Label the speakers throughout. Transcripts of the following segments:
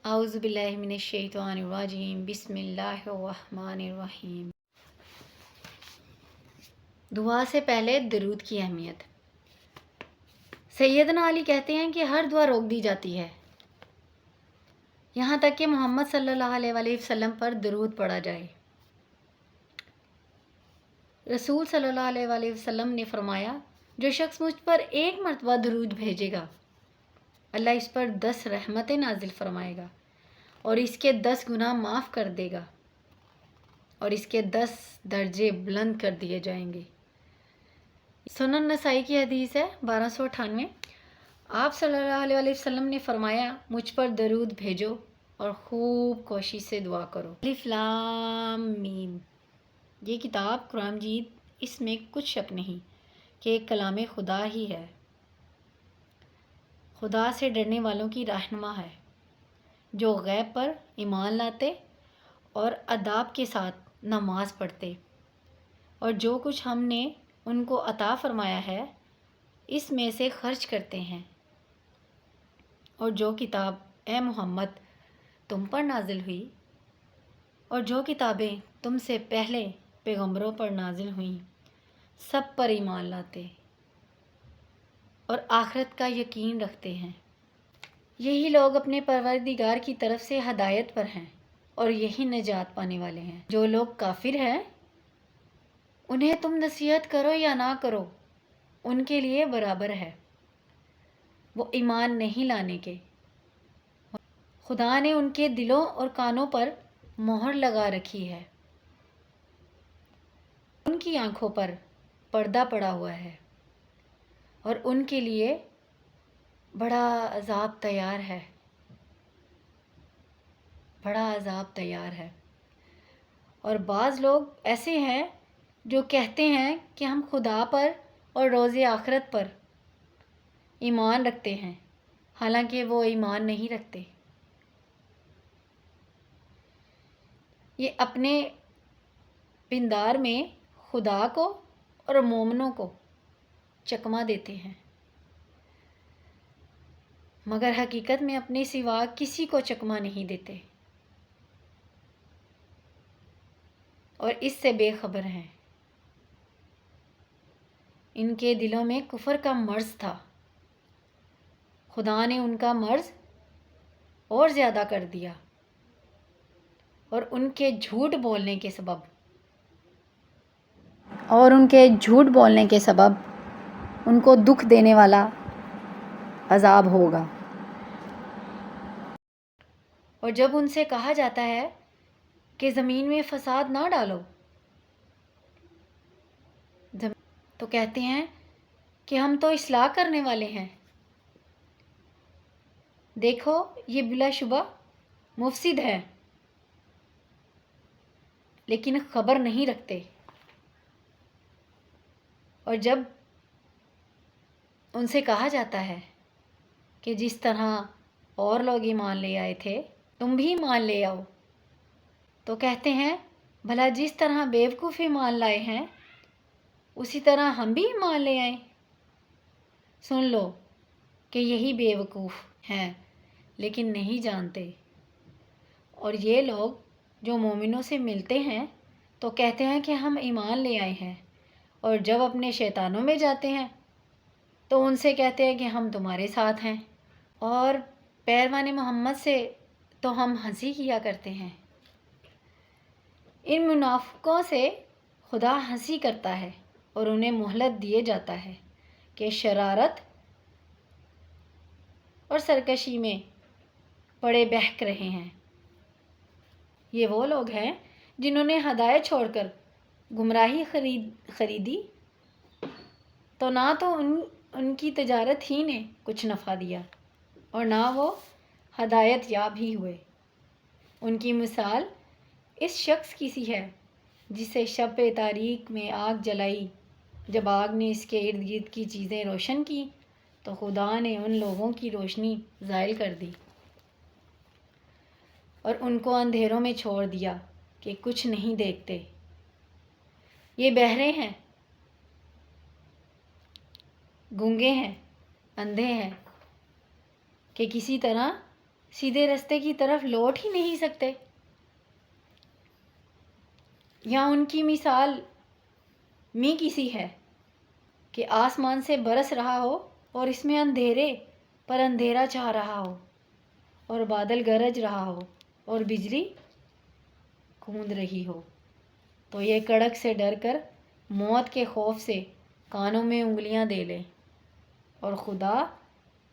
Speaker 1: اعوذ باللہ من الشیطان الرجیم بسم اللہ الرحمن الرحیم۔ دعا سے پہلے درود کی اہمیت۔ سیدنا علی کہتے ہیں کہ ہر دعا روک دی جاتی ہے یہاں تک کہ محمد صلی اللہ علیہ وآلہ وسلم پر درود پڑھا جائے۔ رسول صلی اللہ علیہ وآلہ وسلم نے فرمایا، جو شخص مجھ پر ایک مرتبہ درود بھیجے گا، اللہ اس پر 10 رحمتیں نازل فرمائے گا اور اس کے 10 گناہ معاف کر دے گا اور اس کے 10 درجے بلند کر دیے جائیں گے۔ سنن نسائی کی حدیث ہے 1298۔ آپ صلی اللہ علیہ وآلہ وسلم نے فرمایا، مجھ پر درود بھیجو اور خوب کوشش سے دعا کرو۔ الف لام میم۔ یہ کتاب قرآن مجید، اس میں کچھ شک نہیں کہ ایک کلام خدا ہی ہے، خدا سے ڈرنے والوں کی رہنما ہے، جو غیب پر ایمان لاتے اور اداب کے ساتھ نماز پڑھتے اور جو کچھ ہم نے ان کو عطا فرمایا ہے اس میں سے خرچ کرتے ہیں، اور جو کتاب اے محمد تم پر نازل ہوئی اور جو کتابیں تم سے پہلے پیغمبروں پر نازل ہوئیں سب پر ایمان لاتے اور آخرت کا یقین رکھتے ہیں۔ یہی لوگ اپنے پروردگار کی طرف سے ہدایت پر ہیں اور یہی نجات پانے والے ہیں۔ جو لوگ کافر ہیں انہیں تم نصیحت کرو یا نہ کرو، ان کے لیے برابر ہے، وہ ایمان نہیں لانے کے۔ خدا نے ان کے دلوں اور کانوں پر مہر لگا رکھی ہے، ان کی آنکھوں پر پردہ پڑا ہوا ہے اور ان کے لیے بڑا عذاب تیار ہے، بڑا عذاب تیار ہے۔ اور بعض لوگ ایسے ہیں جو کہتے ہیں کہ ہم خدا پر اور روز آخرت پر ایمان رکھتے ہیں، حالانکہ وہ ایمان نہیں رکھتے۔ یہ اپنے پندار میں خدا کو اور مومنوں کو چکما دیتے ہیں، مگر حقیقت میں اپنے سوا کسی کو چکما نہیں دیتے اور اس سے بے خبر ہیں۔ ان کے دلوں میں کفر کا مرض تھا، خدا نے ان کا مرض اور زیادہ کر دیا اور ان کے جھوٹ بولنے کے سبب ان کو دکھ دینے والا عذاب ہوگا۔ اور جب ان سے کہا جاتا ہے کہ زمین میں فساد نہ ڈالو تو کہتے ہیں کہ ہم تو اصلاح کرنے والے ہیں۔ دیکھو یہ بلا شبہ مفسد ہے، لیکن خبر نہیں رکھتے۔ اور جب ان سے کہا جاتا ہے کہ جس طرح اور لوگ ایمان لے آئے تھے تم بھی ایمان لے آؤ، تو کہتے ہیں بھلا جس طرح بیوقوف ایمان لائے ہیں اسی طرح ہم بھی ایمان لے آئیں۔ سن لو کہ یہی بیوقوف ہیں لیکن نہیں جانتے۔ اور یہ لوگ جو مومنوں سے ملتے ہیں تو کہتے ہیں کہ ہم ایمان لے آئے ہیں، اور جب اپنے شیطانوں میں جاتے ہیں تو ان سے کہتے ہیں کہ ہم تمہارے ساتھ ہیں، اور پیروان محمد سے تو ہم ہنسی کیا کرتے ہیں۔ ان منافقوں سے خدا ہنسی کرتا ہے اور انہیں مہلت دیے جاتا ہے کہ شرارت اور سرکشی میں پڑے بہک رہے ہیں۔ یہ وہ لوگ ہیں جنہوں نے ہدایت چھوڑ کر گمراہی خریدی تو نہ تو ان کی تجارت ہی نے کچھ نفع دیا اور نہ وہ ہدایت یاب ہی ہوئے۔ ان کی مثال اس شخص کی سی ہے جسے شب تاریک میں آگ جلائی، جب آگ نے اس کے ارد گرد کی چیزیں روشن کی تو خدا نے ان لوگوں کی روشنی زائل کر دی اور ان کو اندھیروں میں چھوڑ دیا کہ کچھ نہیں دیکھتے۔ یہ بہرے ہیں، گونگے ہیں، اندھے ہیں کہ کسی طرح سیدھے رستے کی طرف لوٹ ہی نہیں سکتے؟ یا ان کی مثال کی سی ہے کہ آسمان سے برس رہا ہو اور اس میں اندھیرے پر اندھیرا چھا رہا ہو اور بادل گرج رہا ہو اور بجلی گونج رہی ہو، تو یہ کڑک سے ڈر کر موت کے خوف سے کانوں میں انگلیاں دے لے، اور خدا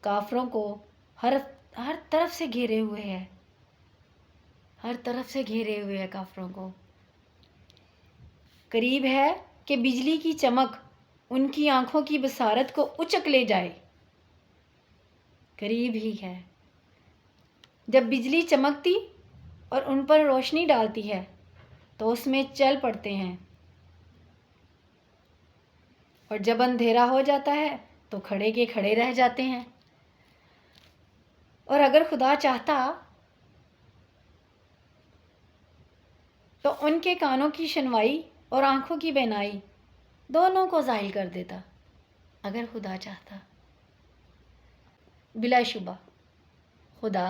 Speaker 1: کافروں کو ہر طرف سے گھیرے ہوئے ہے، ہر طرف سے گھیرے ہوئے ہے کافروں کو۔ قریب ہے کہ بجلی کی چمک ان کی آنکھوں کی بصارت کو اچک لے جائے، قریب ہی ہے۔ جب بجلی چمکتی اور ان پر روشنی ڈالتی ہے تو اس میں چل پڑتے ہیں، اور جب اندھیرا ہو جاتا ہے تو کھڑے کے کھڑے رہ جاتے ہیں۔ اور اگر خدا چاہتا تو ان کے کانوں کی شنوائی اور آنکھوں کی بینائی دونوں کو زائل کر دیتا، اگر خدا چاہتا۔ بلا شبہ خدا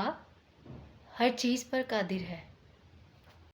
Speaker 1: ہر چیز پر قادر ہے۔